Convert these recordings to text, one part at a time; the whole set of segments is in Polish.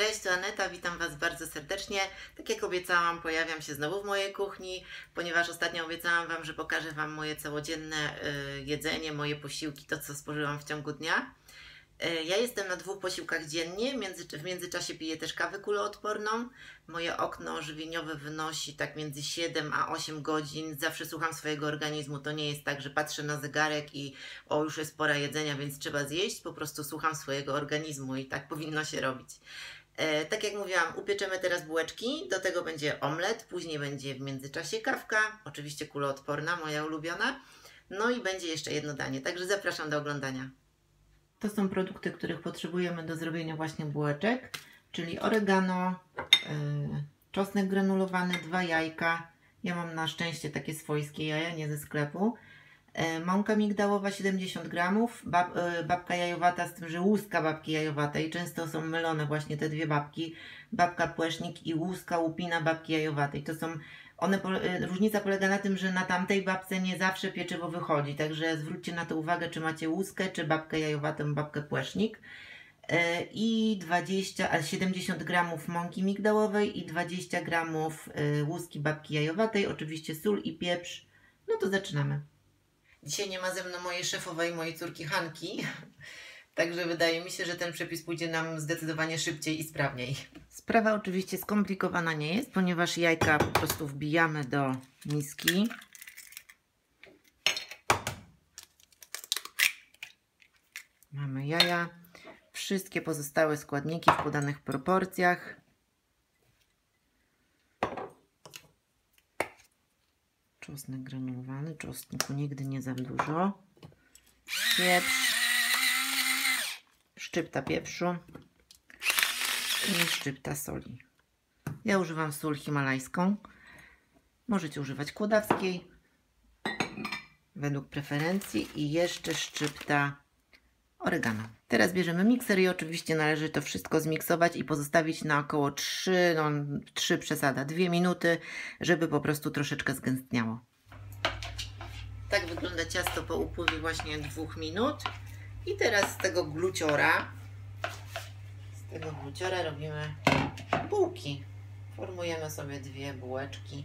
Cześć, to Aneta, witam Was bardzo serdecznie. Tak jak obiecałam, pojawiam się znowu w mojej kuchni, ponieważ ostatnio obiecałam Wam, że pokażę Wam moje całodzienne jedzenie, moje posiłki, to co spożywam w ciągu dnia. Ja jestem na 2 posiłkach dziennie, w międzyczasie piję też kawę kuloodporną. Moje okno żywieniowe wynosi tak między 7 a 8 godzin. Zawsze słucham swojego organizmu, to nie jest tak, że patrzę na zegarek i już jest pora jedzenia, więc trzeba zjeść. Po prostu słucham swojego organizmu i tak powinno się robić. Tak jak mówiłam, upieczemy teraz bułeczki, do tego będzie omlet, później będzie w międzyczasie kawka, oczywiście kuloodporna, moja ulubiona, no i będzie jeszcze jedno danie, także zapraszam do oglądania. To są produkty, których potrzebujemy do zrobienia właśnie bułeczek, czyli oregano, czosnek granulowany, 2 jajka, ja mam na szczęście takie swojskie jaja, nie ze sklepu, mąka migdałowa 70 gramów, babka jajowata, z tym, że łuska babki jajowatej, często są mylone właśnie te dwie babki, babka płesznik i łuska łupina babki jajowatej. To są różnica polega na tym, że na tamtej babce nie zawsze pieczywo wychodzi, także zwróćcie na to uwagę, czy macie łuskę, czy babkę jajowatą, babkę płesznik. I 70 gramów mąki migdałowej i 20 gramów łuski babki jajowatej, oczywiście sól i pieprz. No to zaczynamy. Dzisiaj nie ma ze mną mojej szefowej, mojej córki Hanki, także wydaje mi się, że ten przepis pójdzie nam zdecydowanie szybciej i sprawniej. Sprawa oczywiście skomplikowana nie jest, ponieważ jajka po prostu wbijamy do miski. Mamy jaja, wszystkie pozostałe składniki w podanych proporcjach. Czosnek granulowany, czosnku nigdy nie za dużo. Pieprz, szczypta pieprzu i szczypta soli. Ja używam sól himalajską. Możecie używać kłodawskiej według preferencji i jeszcze szczypta oregano. Teraz bierzemy mikser i oczywiście należy to wszystko zmiksować i pozostawić na około 3 przesada, 2 minuty, żeby po prostu troszeczkę zgęstniało. Tak wygląda ciasto po upływie właśnie 2 minut. I teraz z tego gluciora robimy bułki. Formujemy sobie 2 bułeczki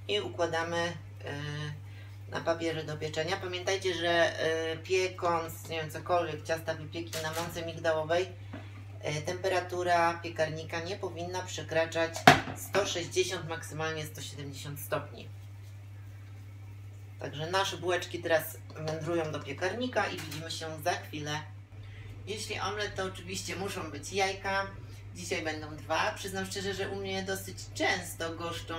i układamy na papierze do pieczenia. Pamiętajcie, że piekąc, nie wiem, cokolwiek, ciasta wypieki na mące migdałowej, temperatura piekarnika nie powinna przekraczać 160, maksymalnie 170 stopni. Także nasze bułeczki teraz wędrują do piekarnika i widzimy się za chwilę. Jeśli omlet, to oczywiście muszą być jajka. Dzisiaj będą 2. Przyznam szczerze, że u mnie dosyć często goszczą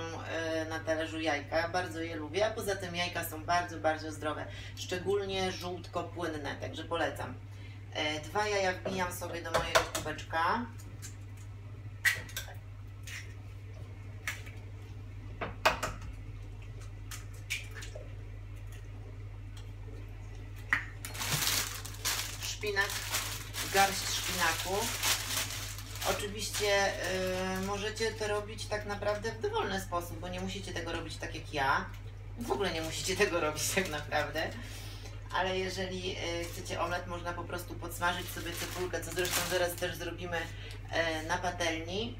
na talerzu jajka. Bardzo je lubię, a poza tym jajka są bardzo, bardzo zdrowe. Szczególnie żółtko-płynne, także polecam. 2 jaja wbijam sobie do mojego kubeczka. Szpinak, garść szpinaku. Oczywiście możecie to robić tak naprawdę w dowolny sposób, bo nie musicie tego robić tak jak ja. W ogóle nie musicie tego robić tak naprawdę. Ale jeżeli chcecie omlet, można po prostu podsmażyć sobie cebulkę, co zresztą zaraz też zrobimy na patelni.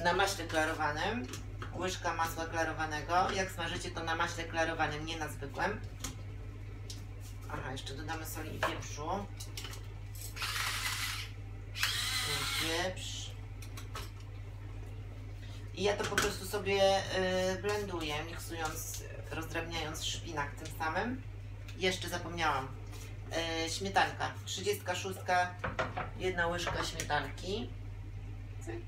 Na maśle klarowanym. Łyżka masła klarowanego. Jak smażycie, to na maśle klarowanym, nie na zwykłym. Aha, jeszcze dodamy soli i pieprzu. Pieprz. I ja to po prostu sobie blenduję, miksując, rozdrabniając szpinak tym samym. Jeszcze zapomniałam. Śmietanka. 36, 1 łyżka śmietanki. Cyk.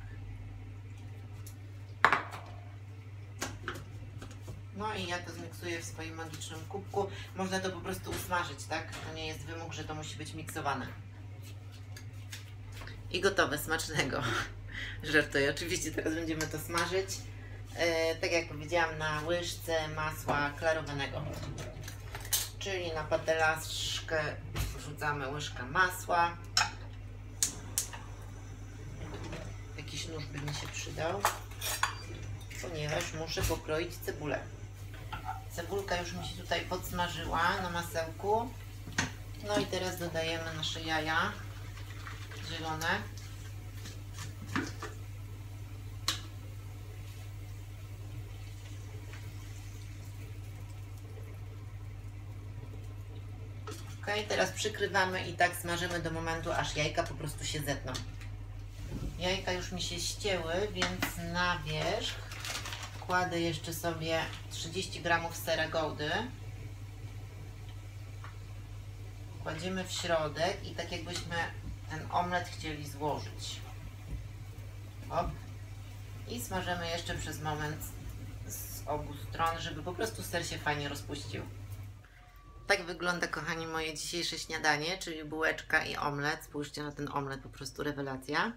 No i ja to zmiksuję w swoim magicznym kubku. Można to po prostu usmażyć, tak? To nie jest wymóg, że to musi być miksowane. I gotowe, smacznego. Żartuję, oczywiście teraz będziemy to smażyć. Tak jak powiedziałam, na łyżce masła klarowanego. Czyli na patelaszkę wrzucamy łyżkę masła. Jakiś nóż by mi się przydał, ponieważ muszę pokroić cebulę. Cebulka już mi się tutaj podsmażyła na masełku. No i teraz dodajemy nasze jaja zielone. Ok, teraz przykrywamy i tak smażymy do momentu, aż jajka po prostu się zetną. Jajka już mi się ścięły, więc na wierzch kładę jeszcze sobie 30 gramów sera Goudy. Kładziemy w środek i tak jakbyśmy ten omlet chcieli złożyć. Hop. I smażymy jeszcze przez moment z obu stron, żeby po prostu ser się fajnie rozpuścił. Tak wygląda, kochani, moje dzisiejsze śniadanie, czyli bułeczka i omlet. Spójrzcie na ten omlet, po prostu rewelacja.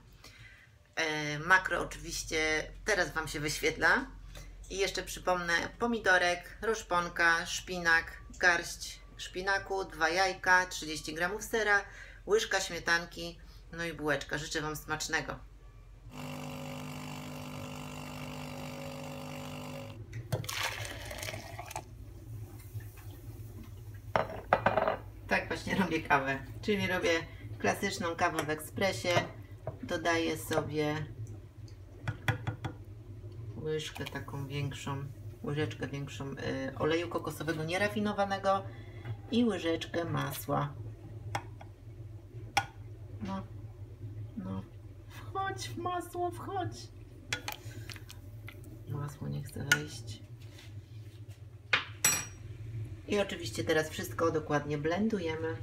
Makro oczywiście teraz Wam się wyświetla. I jeszcze przypomnę: pomidorek, roszponka, szpinak, garść szpinaku, 2 jajka, 30 gramów sera, łyżka śmietanki, no i bułeczka. Życzę Wam smacznego. Tak właśnie robię kawę, czyli robię klasyczną kawę w ekspresie. Dodaję sobie łyżkę taką większą, łyżeczkę większą oleju kokosowego nierafinowanego i łyżeczkę masła. No, wchodź w masło, wchodź. Masło nie chce wejść. I oczywiście teraz wszystko dokładnie blendujemy.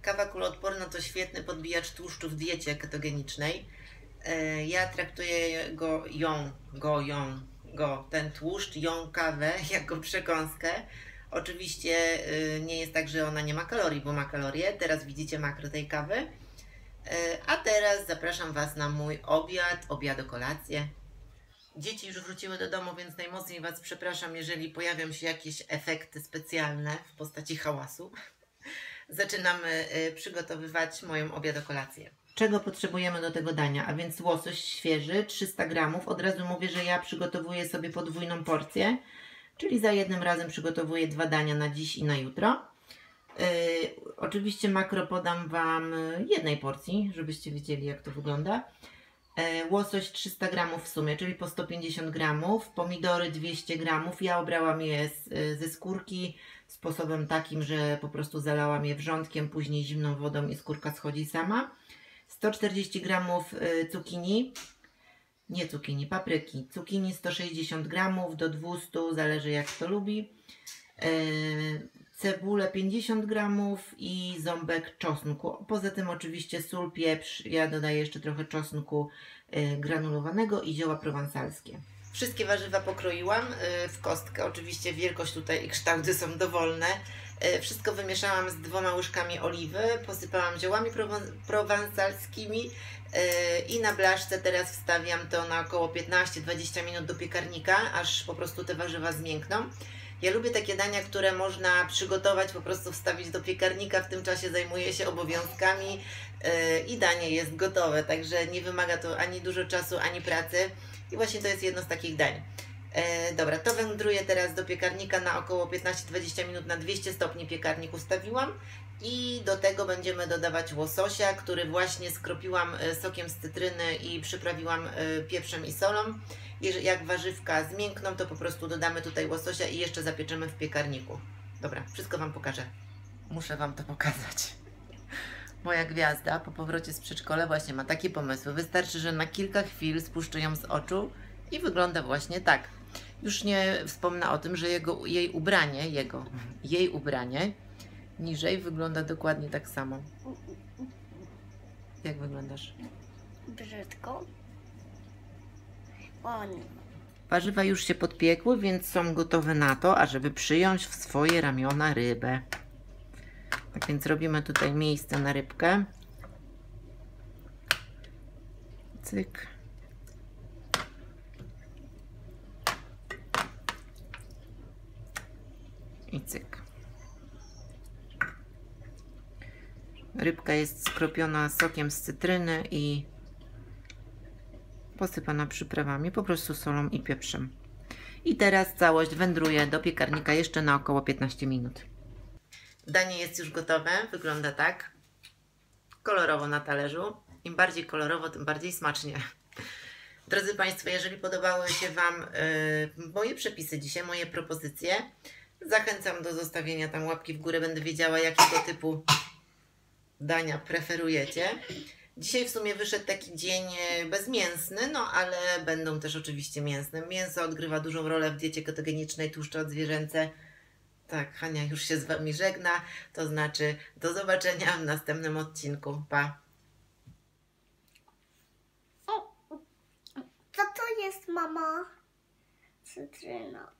Kawa kuloodporna to świetny podbijacz tłuszczu w diecie ketogenicznej. Ja traktuję ten tłuszcz, kawę jako przekąskę. Oczywiście nie jest tak, że ona nie ma kalorii, bo ma kalorie. Teraz widzicie makro tej kawy. A teraz zapraszam Was na mój obiad-kolację. Dzieci już wróciły do domu, więc najmocniej Was przepraszam, jeżeli pojawią się jakieś efekty specjalne w postaci hałasu. Zaczynamy przygotowywać moją obiadokolację. Czego potrzebujemy do tego dania? A więc łosoś świeży, 300 gramów. Od razu mówię, że ja przygotowuję sobie podwójną porcję, czyli za jednym razem przygotowuję 2 dania na dziś i na jutro. Oczywiście makro podam Wam jednej porcji, żebyście wiedzieli, jak to wygląda. Łosoś 300 gramów w sumie, czyli po 150 gramów. Pomidory 200 gramów. Ja obrałam je ze skórki sposobem takim, że po prostu zalałam je wrzątkiem, później zimną wodą i skórka schodzi sama. 140 gramów cukinii, nie cukinii, papryki. Cukinii 160 gramów do 200, zależy jak kto lubi. Cebulę 50 gramów i ząbek czosnku. Poza tym oczywiście sól, pieprz. Ja dodaję jeszcze trochę czosnku granulowanego i zioła prowansalskie. Wszystkie warzywa pokroiłam w kostkę. Oczywiście wielkość tutaj i kształty są dowolne. Wszystko wymieszałam z 2 łyżkami oliwy, posypałam ziołami prowansalskimi i na blaszce teraz wstawiam to na około 15-20 minut do piekarnika, aż po prostu te warzywa zmiękną. Ja lubię takie dania, które można przygotować, po prostu wstawić do piekarnika, w tym czasie zajmuję się obowiązkami i danie jest gotowe, także nie wymaga to ani dużo czasu, ani pracy i właśnie to jest jedno z takich dań. Dobra, to wędruję teraz do piekarnika na około 15-20 minut, na 200 stopni piekarnik ustawiłam i do tego będziemy dodawać łososia, który właśnie skropiłam sokiem z cytryny i przyprawiłam pieprzem i solą. Jak warzywka zmiękną, to po prostu dodamy tutaj łososia i jeszcze zapieczemy w piekarniku. Dobra, wszystko Wam pokażę. Muszę Wam to pokazać. Moja gwiazda po powrocie z przedszkola właśnie ma takie pomysły. Wystarczy, że na kilka chwil spuszczę ją z oczu i wygląda właśnie tak. Już nie wspomnę o tym, że jej ubranie niżej wygląda dokładnie tak samo. Jak wyglądasz? Brzydko. Ładnie. Warzywa już się podpiekły, więc są gotowe na to, ażeby przyjąć w swoje ramiona rybę. Tak więc robimy tutaj miejsce na rybkę. Cyk. I cyk. Rybka jest skropiona sokiem z cytryny i posypana przyprawami, po prostu solą i pieprzem. I teraz całość wędruje do piekarnika jeszcze na około 15 minut. Danie jest już gotowe, wygląda tak. Kolorowo na talerzu. Im bardziej kolorowo, tym bardziej smacznie. Drodzy Państwo, jeżeli podobały się Wam moje przepisy dzisiaj, moje propozycje, zachęcam do zostawienia tam łapki w górę. Będę wiedziała, jakiego typu dania preferujecie. Dzisiaj w sumie wyszedł taki dzień bezmięsny, no ale będą też oczywiście mięsne. Mięso odgrywa dużą rolę w diecie ketogenicznej, tłuszcze odzwierzęce. Tak, Hania już się z Wami żegna, to znaczy do zobaczenia w następnym odcinku. Pa! Co to jest, mama? Cytryna.